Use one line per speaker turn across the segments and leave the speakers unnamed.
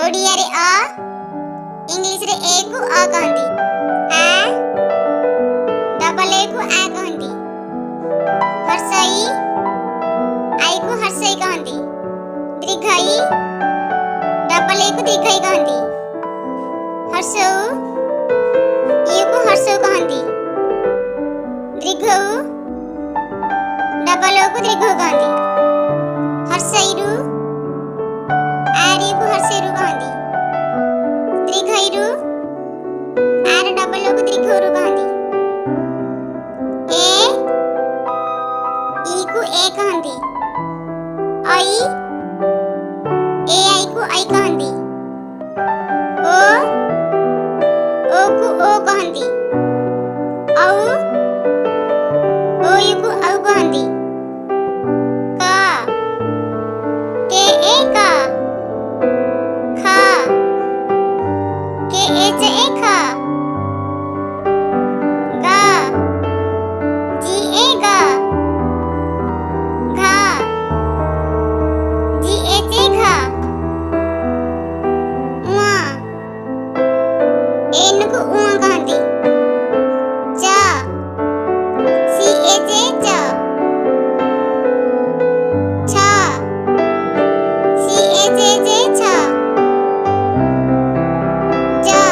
ओडिया रे आ इंग्लिश रे ए को आ कहंदी आ डबल ए को आ कहंदी हर्षई आई को हर्षई कहंदी दीर्घई डबल ए को दीर्घई कहंदी हर्षऊ ई को हर्षऊ कहंदी दीर्घऊ डबल ओ को दीर्घऊ कहंदी हर्षईरु आरी को हर्षईरु कहंदी दीर्घईरु आर डबल ओ को दीर्घऊरु कहंदी ए ई को ए कहंदी आई ए आई को आई कहंदी ओ को ओ कहंदी औ ओ यू को औ कहंदी का के ए का खा के ए च ए खा गा जी ए गा घा जी ए च घा उआ एन को उआ कहंदी चा सी ए च चा छा सी ए च छा जा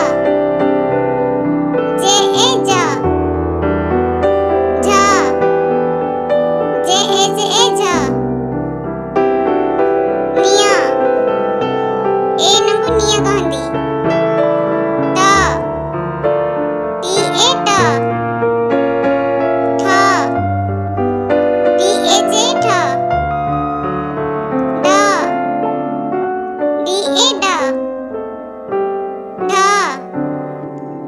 जे ए जा झा जे ए झा निया एन को निया कहंदी टा टी ए टा ठा टी ए चे ठा डा डी ए डा ढा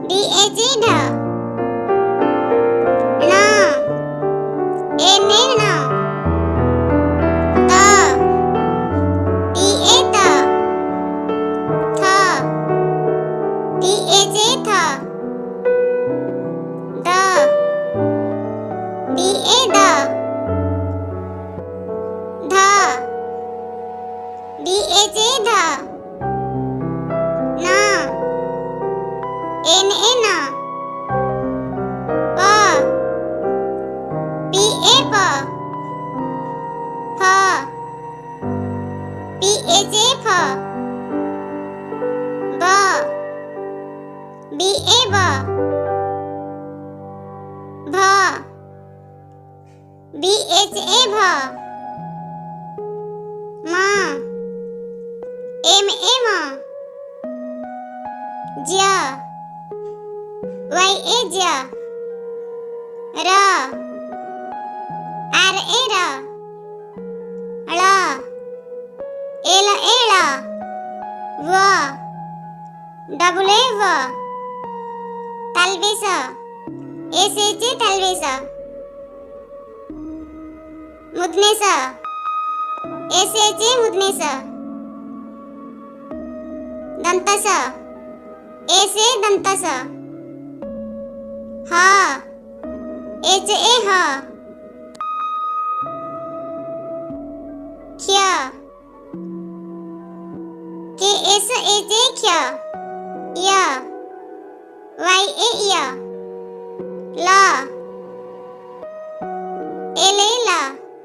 डी ए चे ढा ना ए ने ना ता टी ए ता था टी ए चे था दा डी ए दा धा डी ए चे धा ना एन ए ना पा पी ए पा फा पी ए चे फा बा बी ए बा भा बी एच ए भा माँ एम ए माँ ज्या वाई ए ज्या रा आर ए रा ला एला एला वा डबल ए वा तलवेसा एस एच ए तलवेसा मुदनेसा एस एच ए मुदनेसा दंतसा एस ए दंतसा हा एच ए हा ख्या के एस एच ए ख्या या वाई ए या ला